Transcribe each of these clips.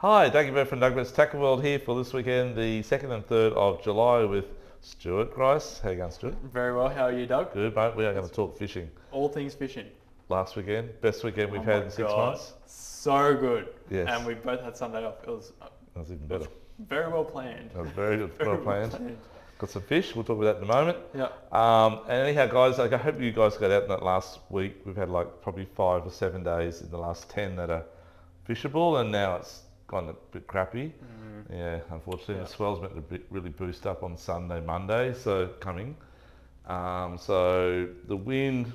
Hi, Dougie Bird from Douglas Tackle World here for this weekend, the 2nd and 3rd of July with Stuart Grice. How you going, Stuart? Very well. How are you, Doug? Good, mate. We are going to talk fishing. All things fishing. Last weekend, best weekend we've had in 6 months. So good. Yes. And we both had Sunday off. It was even better. very well planned. That was very good, well planned. planned. Got some fish. We'll talk about that in a moment. Yeah. And anyhow, guys, I hope you guys got out in that last week. We've had like probably 5 or 7 days in the last 10 that are fishable, and now it's gone a bit crappy. Yeah, unfortunately, the swell's meant to really boost up on Sunday, Monday, so coming. So the wind,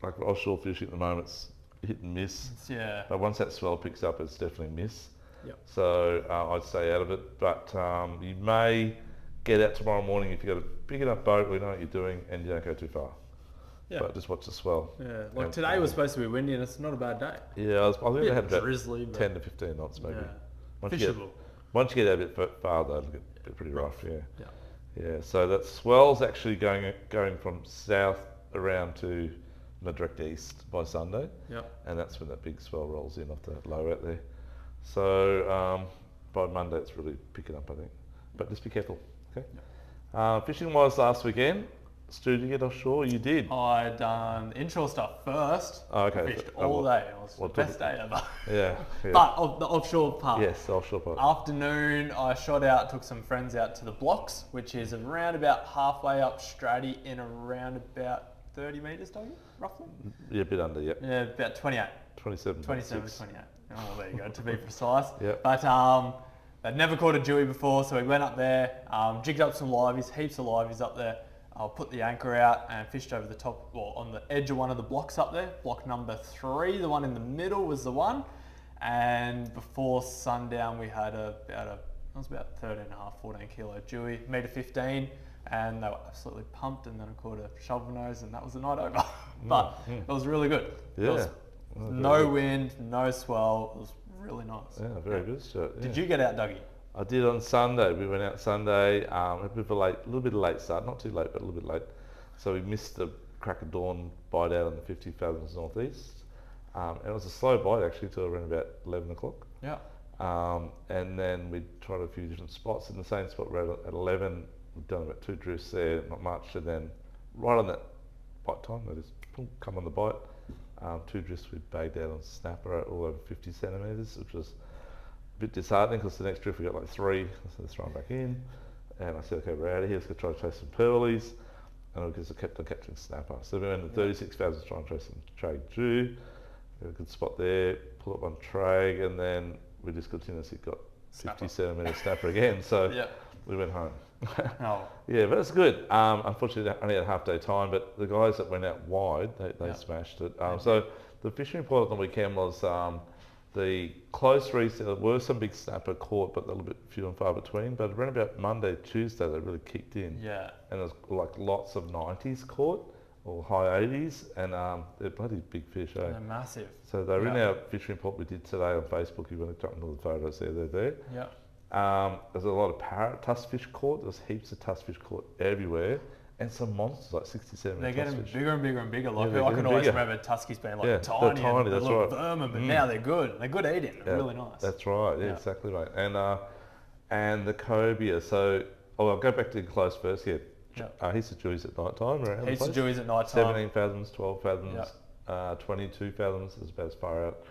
like for offshore fishing at the moment, it's hit and miss. Yeah. But once that swell picks up, it's definitely miss. Yep. So I'd stay out of it. But you may get out tomorrow morning if you've got a big enough boat, we know what you're doing, and you don't go too far. Yeah. But just watch the swell. Yeah. Like today was supposed to be windy, and it's not a bad day. Yeah, I think they had about drizzly, 10 to 15 knots maybe. Yeah. Fishable. Once you get a bit far though, it'll get pretty rough, yeah. Yeah. Yeah, so that swell's actually going from south around to the direct east by Sunday. Yeah. And that's when that big swell rolls in off the low out there. So by Monday it's really picking up, I think. But just be careful, okay? Yeah. Fishing wise last weekend, Stu, did you get offshore? You did. I done inshore stuff first. Oh, okay. Fished all day. It was the best day ever. Yeah. But the offshore part. Yes, the offshore part. Afternoon, I shot out, took some friends out to the blocks, which is around about halfway up Stratty in around about 30 metres, don't you, roughly? Yeah, a bit under, yeah. Yeah, about 28. 27. 27, 28. Oh, there you go, to be precise. Yep. But I'd never caught a jewie before, so we went up there, jigged up some liveys, heaps of liveys up there. I'll put the anchor out and fished over the top, well, on the edge of one of the blocks up there. Block number 3, the one in the middle was the one. And before sundown, we had it was about 13 and a half, 14 kilo jewie, 1.15 m, and they were absolutely pumped. And then I caught a shovel nose, and that was the night over. But it was really good. Yeah. No wind, no swell. It was really nice. Yeah, very good, Stuart. Yeah. Did you get out, Dougie? I did on Sunday. We went out Sunday, a little bit of late start, not too late, but a little bit late. So we missed the crack of dawn bite out on the 50 fathoms northeast. And it was a slow bite actually till around about 11 o'clock. Yeah. And then we tried a few different spots. In the same spot right at 11, we've done about 2 drifts there, not much. And then right on that bite time, they just come on the bite. 2 drifts we bagged out on snapper all over 50 centimetres, which was a bit disheartening because the next drift we got like 3, so let's throw them back in. And I said, okay, we're out of here, let's go try to chase some pearlies. And we just kept on catching snapper. So we went to 36 fathoms trying to chase some trag Jew. We had a good spot there, pull up one trag, and then we just continuously got 50 centimetre snapper again. So we went home. Yeah, but it's good. Unfortunately, only had a half day time, but the guys that went out wide, they smashed it. So the fishing report on the weekend was the close reefs. There were some big snapper caught, but a little bit few and far between. But around about Monday, Tuesday, they really kicked in. Yeah. And there was like lots of 90s caught, or high 80s, and they're bloody big fish, eh? They're massive. So they're in our fishing report we did today on Facebook. If you want to jump into the photos there, they're there. Yeah. There's a lot of parrot tusk fish caught. There's heaps of tusk fish caught everywhere. And some monsters, like 67 They're getting fish. bigger and bigger and bigger. Like Yeah, I can always remember tuskies being like tiny, tiny, and that's little right. vermin, but now they're good. They're good eating. They're really nice. That's right. Yeah, exactly right. And the cobia. So I'll go back to the close first. Yeah. Heaps of jewies at night time around Heaps the of place. jewies at night time. 17 fathoms, 12 fathoms, 22 fathoms is about as far out.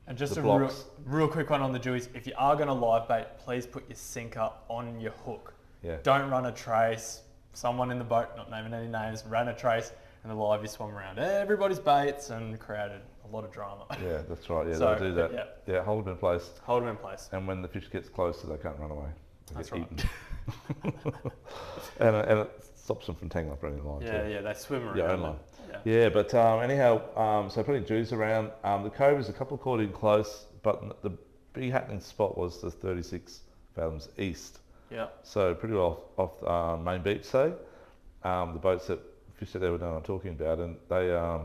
And just a real quick one on the jewies. If you are going to live bait, please put your sinker on your hook. Yeah. Don't run a trace. Someone in the boat, not naming any names, ran a trace and the livey swam around everybody's baits and created a lot of drama. Yeah, that's right. Yeah, So, they'll do that. Yeah, hold them in place. Hold them in place. And when the fish gets closer, they can't run away. They That's get right. eaten. and it stops them from tangling up running line. Yeah, they swim around. Your own line. Yeah, but anyhow, so putting jews around. The cobras, a couple caught in close, but the big happening spot was the 36 fathoms east. Yeah. So pretty well off main beach, say. The boats that fished out there were I'm talking about, and they there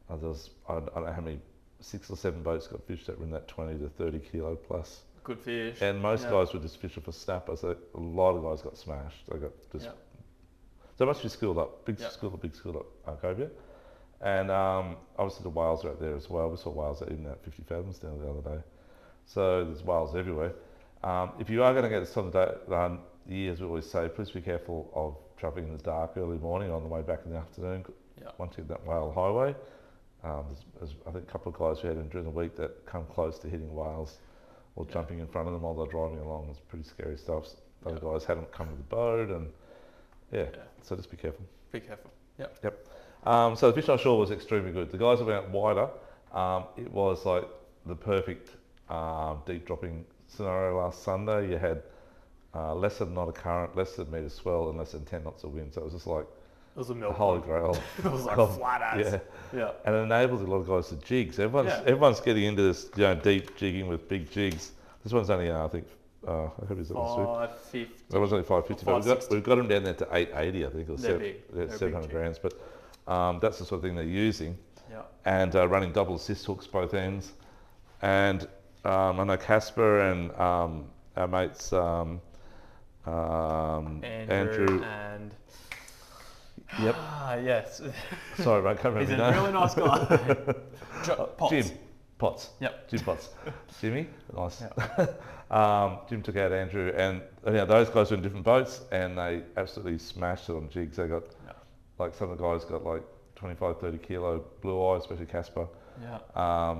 was I don't know how many 6 or 7 boats got fished that were in that 20 to 30 kilo plus. Good fish. And most guys were just fishing for snapper, so a lot of guys got smashed. They got just so much be schooled up, big schooled up cobia. And obviously the whales are out there as well. We saw whales in that 50 fathoms down the other day. So there's whales everywhere. If you are going to get this time of the year, as we always say, please be careful of travelling in the dark early morning on the way back in the afternoon. Once you hit that whale highway, there's I think a couple of guys we had in during the week that come close to hitting whales or jumping in front of them while they're driving along. It's pretty scary stuff. Other guys had them come to the boat, and so just be careful. Be careful. Yep. So the fish offshore was extremely good. The guys that went out wider, it was like the perfect deep dropping scenario last Sunday. You had less than not a current, less than metre swell, and less than 10 knots of wind. So it was just like It was a milk holy grail. It was like flat as. Yeah. And it enables a lot of guys to jig. So everyone's getting into this, deep jigging with big jigs. This one's only, I think, how heavy is it? 550. That was only 550, but we've got them down there to 880, I think, or 700 grams. But that's the sort of thing they're using. Yeah. And running double assist hooks both ends. And I know Casper and our mates Andrew and yep. Yes. Sorry, mate, can't remember. He's a really nice guy. Potts. Jim Potts. Yep. Jim Potts. Jimmy, nice. Yep. Jim took out Andrew, and those guys were in different boats, and they absolutely smashed it on jigs. They got like some of the guys got like 25, 30 kilo blue eye, especially Casper. Yeah.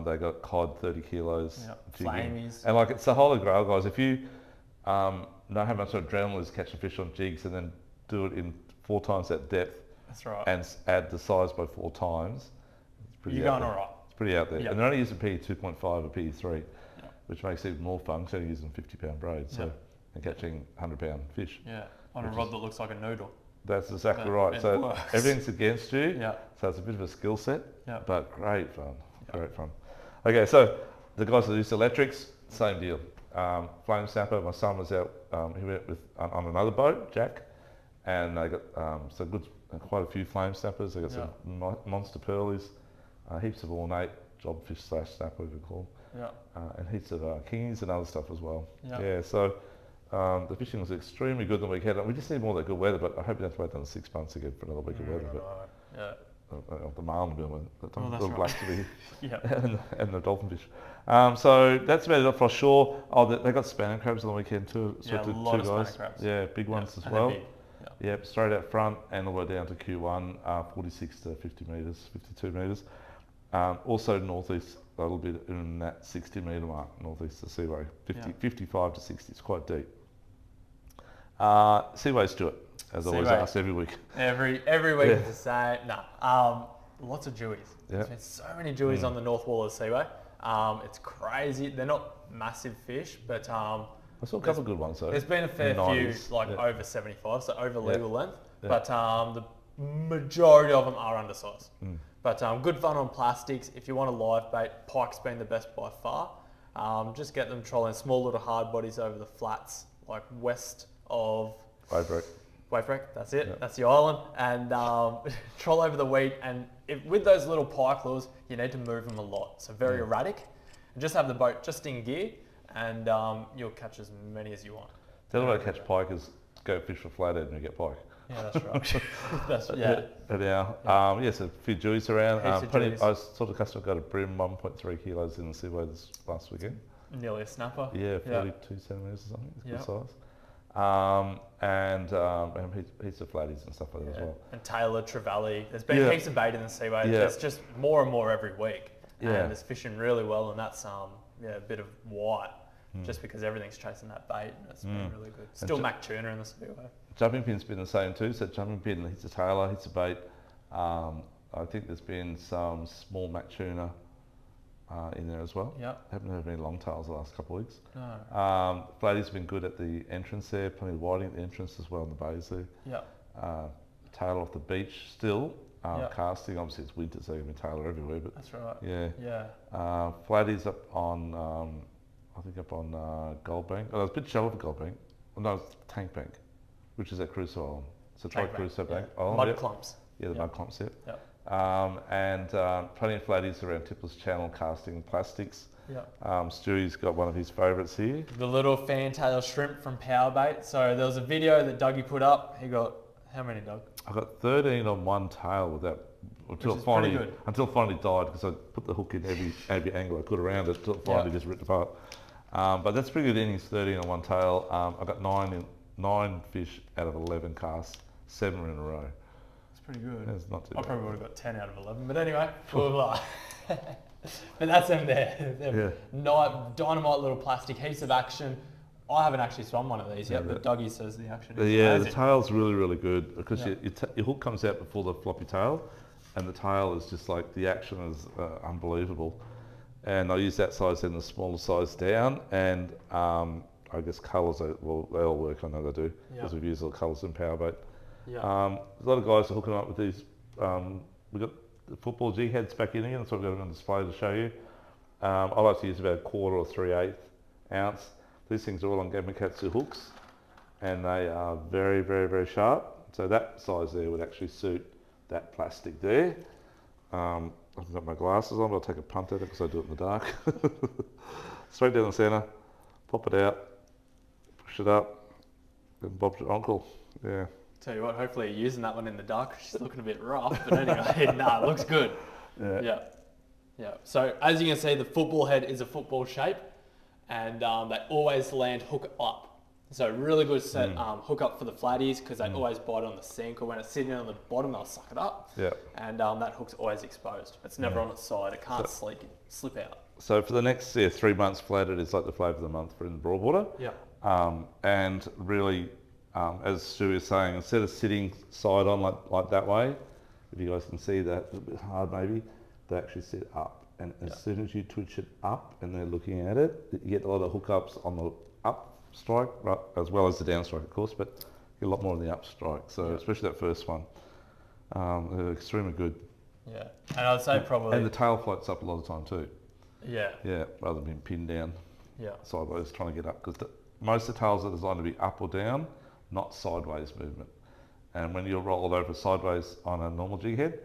They got cod 30 kilos. Yeah. Flamies. And like it's the holy grail, guys. If you know how much adrenaline is catching fish on jigs, and then do it in 4 times that depth. That's right. And add the size by 4 times. It's pretty You're going all right. It's pretty out there. Yep. And they're only using PE 2.5 or PE 3, which makes it even more fun. So they're using 50-pound braid, and catching 100-pound fish. Yeah, on a rod that looks like a noodle. That's exactly right. So works. everything's against you. Yeah. So it's a bit of a skill set, but great fun. Great fun. Okay, so the guys that use electrics, same deal. Flame snapper. My son was out. He went with on another boat, Jack, and they got quite a few flame snappers. They got some monster pearlies, heaps of ornate jobfish / snapper, we call them, and heaps of kingies and other stuff as well. So the fishing was extremely good the weekend. We just need more of that good weather, but I hope you don't have to wait another 6 months again for another week of weather. The marlin will win, the little blacks to be, and the dolphin fish. So that's about it up for offshore. They got spanning crabs on the weekend too. So a lot of spanning crabs. Yeah, big ones as well. Yep, straight out front and all the way down to Q1, 46 to 50 metres, 52 metres. Also northeast, a little bit in that 60 metre mark, northeast of Seaway, 55 to 60. It's quite deep. Seaway Stuart, as I always ask every week. Every week it's the same. Lots of jewies. There's been so many jewies on the north wall of Seaway. It's crazy. They're not massive fish, but I saw a couple of good ones though. There's been a fair few, over 75, so over legal length. But the majority of them are undersized. But good fun on plastics. If you want a live bait, pike's been the best by far. Just get them trolling small little hard bodies over the flats, like west of Wavebreak, that's it. That's the island. And troll over the wheat. And with those little pike lures, you need to move them a lot. So very erratic. And just have the boat just in gear, and you'll catch as many as you want. The other way to catch pike is go fish for flathead and you get pike. Yeah, that's right. So a few jewies around. I saw the customer got a brim 1.3 kilos in the Seaway this last weekend. Nearly a snapper. Yeah, 42 centimetres or something. It's good size. And heaps of flatties and stuff like that as well. And Taylor, Trevally. There's been heaps of bait in the Seaway. There's just more and more every week. And it's fishing really well, and that's a bit of white, just because everything's chasing that bait, and it's been really good. Still Mac tuna in the Seaway. Jumping pin's been the same too. So jumping pin hits a tailor, hits a bait. I think there's been some small Mac tuna in there as well. Haven't heard of any long tails the last couple of weeks. No. Flatties have been good at the entrance there. Plenty of whiting at the entrance as well in the bays there. Tail off the beach still. Casting, obviously it's winter, so you're going to be tailor everywhere. But that's right. Flatties up on, I think up on Goldbank. Oh, it's a bit shallow for Goldbank. Oh, no, it's Tank Bank, which is at Crusoe Island. So try Crusoe Bank. Mud clumps. Yeah, the mud clumps, and plenty of flatties around Tippler's Channel casting plastics. Stewie's got one of his favourites here. The little fantail shrimp from Powerbait. So there was a video that Dougie put up. He got, how many, Doug? I got 13 on one tail with that, until it finally died, because I put the hook in every angle I could around it until it finally just ripped apart. But that's pretty good innings, 13 on one tail. I got nine fish out of 11 casts, 7 in a row. It's pretty good. It's not too I bad. probably would have got 10 out of 11, but anyway, blah, blah. But that's them there. They're dynamite little plastic, heaps of action. I haven't actually swum one of these yet, but Dougie says the action is amazing. The tail's really, really good because your hook comes out before the floppy tail, and the tail is just like, the action is unbelievable. And I use that size and the smaller size down, and I guess colours, they all work, I know they do, because we've used all the colours in powerboat. There's a lot of guys are hooking up with these, we've got the football jig heads back in here, that's what we've got on display to show you. I like to use about 1/4 or 3/8 ounce. These things are all on Gamakatsu hooks, and they are very, very, very sharp. So that size there would actually suit that plastic there. I've got my glasses on, but I'll take a punt at it because I do it in the dark. Straight down the centre, pop it out, push it up, and Bob's your uncle. Yeah. Tell you what, hopefully you're using that one in the dark. She's looking a bit rough, but anyway, nah, it looks good. Yeah. So as you can see, the football head is a football shape, and they always land hook up. So really good set hook up for the flatties, because they always bite on the sink, or when it's sitting on the bottom, they'll suck it up. Yeah. And that hook's always exposed. It's never on its side. It can't slip out. So for the next 3 months, flathead is like the flavour of the month for in the Broadwater. Yeah. And really, as Stu is saying, instead of sitting side on like that way, if you guys can see that, a bit hard maybe, they actually sit up. And as soon as you twitch it up and they're looking at it, you get a lot of hookups on the up strike, right, as well as the down strike, of course, but you get a lot more on the up strike. So especially that first one, they're extremely good. Yeah, and I'd say probably... And the tail floats up a lot of the time too. Yeah. Yeah, rather than being pinned down sideways, trying to get up. Because most of the tails are designed to be up or down, not sideways movement. And when you roll it over sideways on a normal jig head,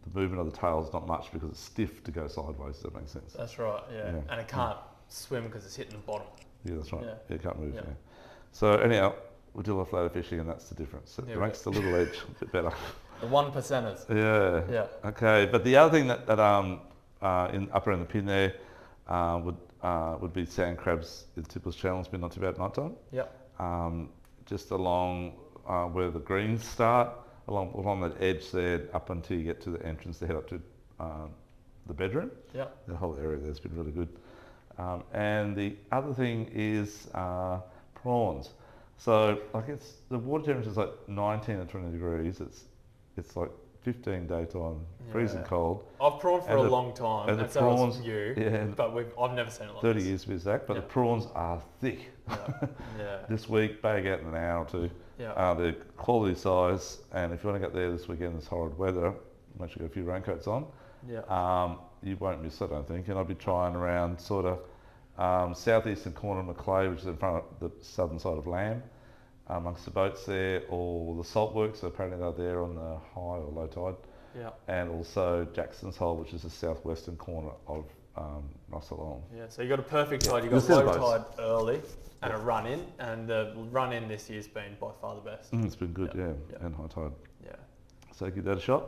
the movement of the tail is not much because it's stiff to go sideways, does that make sense? That's right, yeah. And it can't swim because it's hitting the bottom. Yeah, that's right. Yeah, it can't move. Yeah. So anyhow, we do a lot of flathead fishing, and that's the difference. It makes the little edge a bit better. The 1%ers. Yeah. Okay, but the other thing that in upper end of the pin there would be sand crabs in Tippler's Channel. It's been not too bad at night time. Yep. Just along where the greens start, along that edge there, up until you get to the entrance to head up to the bedroom. Yep. The whole area there's been really good. And the other thing is prawns. So like the water temperature is like 19 or 20 degrees. It's like 15 daytime, freezing cold. I've prawned for a long time. And the prawns, but I've never seen it like 30 years to be exact, but the prawns are thick. This week, bag out in an hour or two. They're quality size, and if you want to get there this weekend, this horrid weather, make sure you got a few raincoats on. You won't miss it, I don't think. And I'll be trying around sort of southeastern corner of Macleay, which is in front of the southern side of Lamb, amongst the boats there, or the salt works, so apparently they're there on the high or low tide. And also Jackson's Hole, which is the southwestern corner of Russell. So you got a perfect tide. You got low tide early and a run in, and the run in this year's been by far the best. It's been good, and high tide. So give that a shot.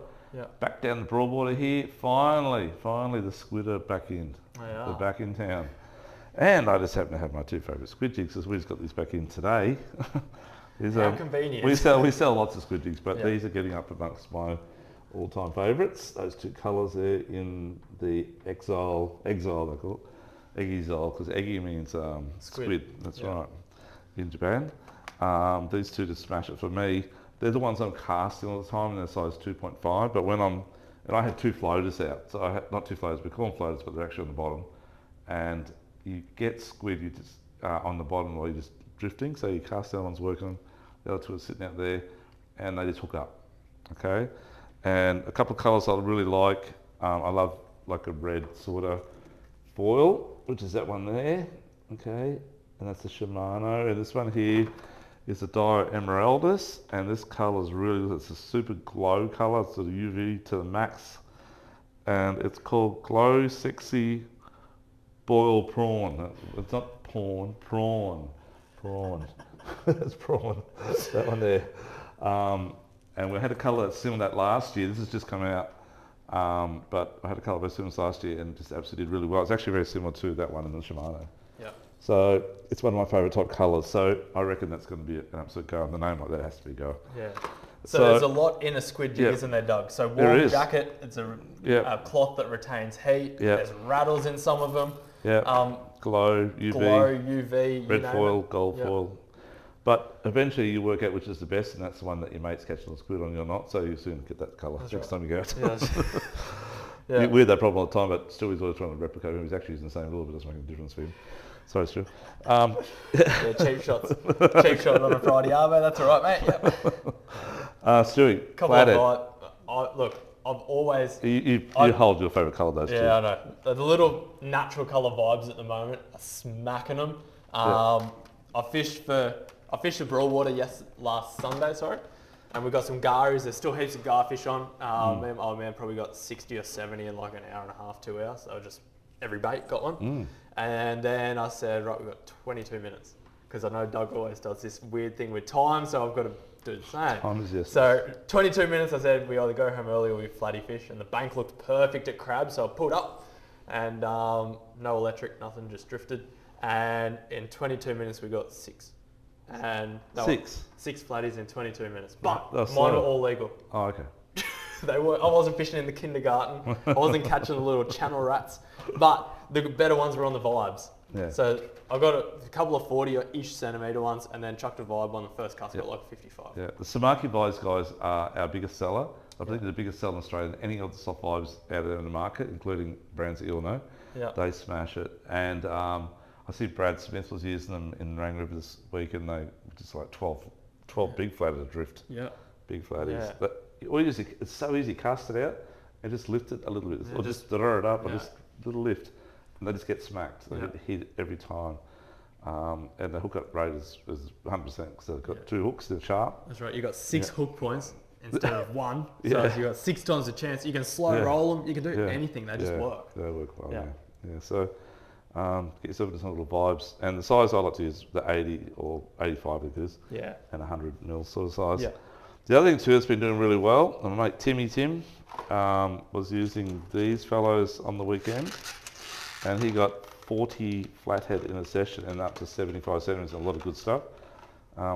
Back down the Broadwater here. Finally, the squid are back in. They're back in town. And I just happen to have my two favourite squid jigs, because we just got these back in today. How convenient. We sell lots of squid jigs, but these are getting up amongst my all-time favourites. Those two colours there in the exile they call it, Eggyzole, because Eggy means squid. That's right, in Japan. These two just smash it for me. They're the ones I'm casting all the time, and they're size 2.5. But and I had two floaters out, so I had, not two floaters, we call them floaters, but they're actually on the bottom. And you get squid, you just on the bottom while you're just drifting. So you cast the other one's working, the other two are sitting out there, and they just hook up. Okay, and a couple of colours I really like. I love like a red sort of foil, which is that one there. Okay, and that's the Shimano, and this one here is a Dio Emeraldus, and this colour is really, it's a super glow colour, it's sort of UV to the max, and it's called Glow Sexy Boil Prawn. It's not porn, prawn. It's prawn, that one there. And we had a colour that's similar to that last year. This has just come out, but I had a colour very similar to last year, and just absolutely did really well. It's actually very similar to that one in the Shimano. So it's one of my favourite type colours. So I reckon that's going to be an absolute go. And the name like that has to be go. Yeah. So there's a lot in a squid jig, isn't there, Doug? So warm jacket, it's a cloth that retains heat. There's rattles in some of them. Glow, UV, red foil, gold foil. But eventually you work out which is the best, and that's the one that your mate's catching the squid on, you're not. So you soon get that colour next time you go out. We had that problem all the time, but still he's always trying to replicate him. He's actually using the same lure, but it doesn't make a difference for him. Sorry, Stu. Cheap shots. Cheap shot on a Friday arvo, that's all right, mate. Stewie, flathead. Look, I've always... You hold your favourite colour, those two. Yeah, I know. The little natural colour vibes at the moment are smacking them. I fished the Broadwater last Sunday, and we got some garis. There's still heaps of garfish on. Me and my old man probably got 60 or 70 in like an hour and a half, 2 hours. So just every bait got one. And then I said, right, we've got 22 minutes. Because I know Doug always does this weird thing with time, so I've got to do the same. Time is yes. So 22 minutes, I said we either go home early or we flatty fish. And the bank looked perfect at crab, so I pulled up. And no electric, nothing, just drifted. And in 22 minutes, we got 6. And six flatties in 22 minutes. But mine were all legal. Oh, okay. I wasn't fishing in the kindergarten. I wasn't catching the little channel rats. But the better ones were on the vibes. Yeah. So I got a couple of 40-ish centimetre ones and then chucked a vibe on the first cast, got like 55. Yeah, the Samaki vibes guys are our biggest seller. I think they're the biggest seller in Australia than any of the soft vibes out there in the market, including brands that you all know. Yeah. They smash it. And I see Brad Smith was using them in Rang River this week, and they just like 12 big flathead adrift. Yeah. Big flatties. Yeah. But it's so easy, cast it out and just lift it a little bit. Or just stir it up, or just a little lift. And they just get smacked. They hit every time. And the hookup rate is 100% because they've got 2 hooks, they're sharp. That's right, you've got 6 hook points instead of 1. So you've got 6 times the chance. You can slow roll them, you can do anything, they just work. They work well, yeah. So get yourself into some little vibes. And the size I like to use the 80 or 85 it is. Yeah. And 100 mil sort of size. Yeah. The other thing too that's been doing really well, and my mate Tim was using these fellows on the weekend, and he got 40 flathead in a session and up to 75 centimetres, a lot of good stuff.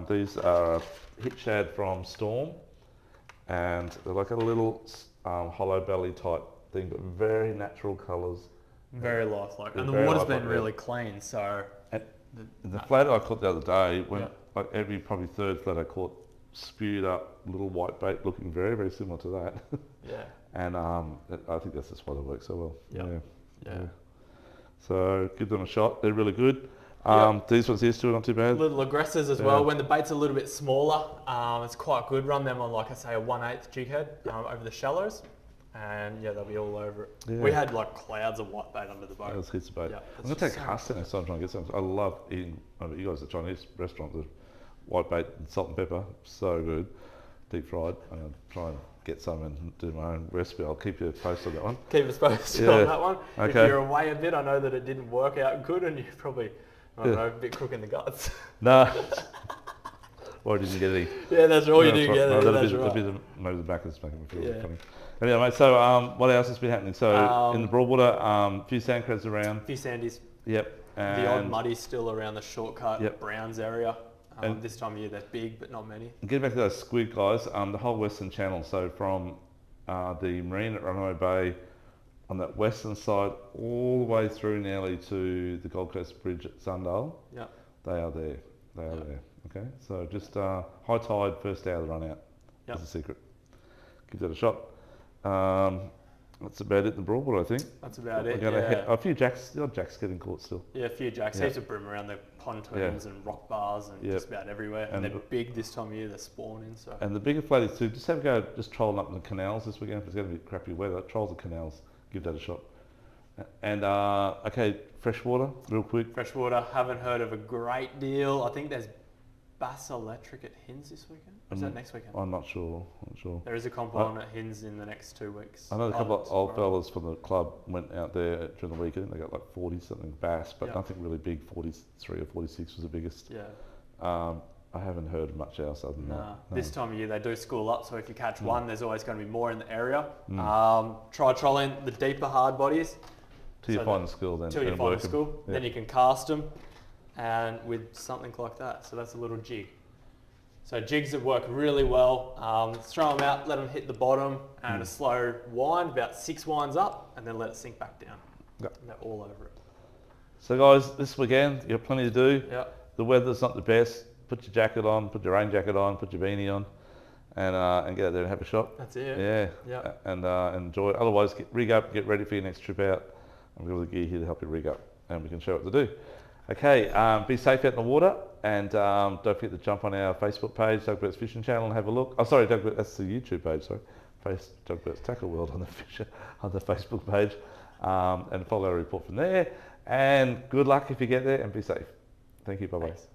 These are hit shad from Storm, and they're like a little hollow belly type thing, but very natural colours. Very lifelike, and the water's been really clean, so... And the flathead I caught the other day, like every probably third flathead I caught spewed up little white bait looking very, very similar to that. And I think that's just why they work so well. Yeah. So give them a shot, they're really good. These ones here still not too bad. Little aggressors as well. When the bait's a little bit smaller, it's quite good. Run them on, like I say, a 1/8 jig head over the shallows. And they'll be all over it. Yeah. We had like clouds of white bait under the boat. There's heaps of bait. I'm going to take a cast next time trying to get some. I love eating, you guys at Chinese restaurant, the white bait and salt and pepper, so good. Deep fried. I'm going to try and get some and do my own recipe. I'll keep you posted on that one. Keep us posted on that one. Okay. If you're away a bit, I know that it didn't work out good and you're probably, I don't know, a bit crook in the guts. No. Or didn't get any. Yeah, that's all you didn't get. Maybe the back is making me feel funny. Anyway, mate, so what else has been happening? So in the Broadwater, a few sand crabs around. A few sandies. Yep. And the odd muddies still around the shortcut, Browns area. This time of year they're big, but not many. Getting back to those squid guys, the whole Western Channel, so from the marine at Runaway Bay on that western side all the way through nearly to the Gold Coast Bridge at Sundale, they are there. They are there. Okay, so just high tide, first day of the run out. That's the secret. Give that a shot. That's about it in the Broadwater, I think. That's about it, a few jacks, the odd jacks getting caught still. Yeah, a few jacks. Heaps of brim around the pontoons and rock bars and just about everywhere. And they're big this time of year, they're spawning. So. And the bigger flatties too, just have a go just trolling up in the canals this weekend. If it's going to be crappy weather, troll the canals, give that a shot. And okay, freshwater, real quick. Freshwater, haven't heard of a great deal. I think there's Bass Electric at Hinds this weekend? Or is that next weekend? I'm not sure. There is a comp on at Hinds in the next 2 weeks. I know a couple of old fellas from the club went out there during the weekend. They got like 40 something bass, but nothing really big. 43 or 46 was the biggest. Yeah. I haven't heard much else other than that. No. This time of year they do school up, so if you catch one, there's always going to be more in the area. Try trolling the deeper hard bodies. Till you find the school then. Till you find the school. Then you can cast them. and with something like that. So that's a little jig. So jigs have worked really well. Throw them out, let them hit the bottom, and a slow wind, about 6 winds up, and then let it sink back down. Yep. And they're all over it. So guys, this weekend, you have plenty to do. Yep. The weather's not the best. Put your jacket on, put your rain jacket on, put your beanie on, and get out there and have a shot. That's it. Yeah. Yep. And enjoy. Otherwise, rig up, get ready for your next trip out. And we've got all the gear here to help you rig up, and we can show you what to do. Okay, be safe out in the water, and don't forget to jump on our Facebook page, Doug Burt's Fishing Channel, and have a look. Oh, sorry, Doug Burt, that's the YouTube page, sorry. Doug Burt's Tackle World on the Facebook page, and follow our report from there. And good luck if you get there, and be safe. Thank you, bye-bye. Thanks.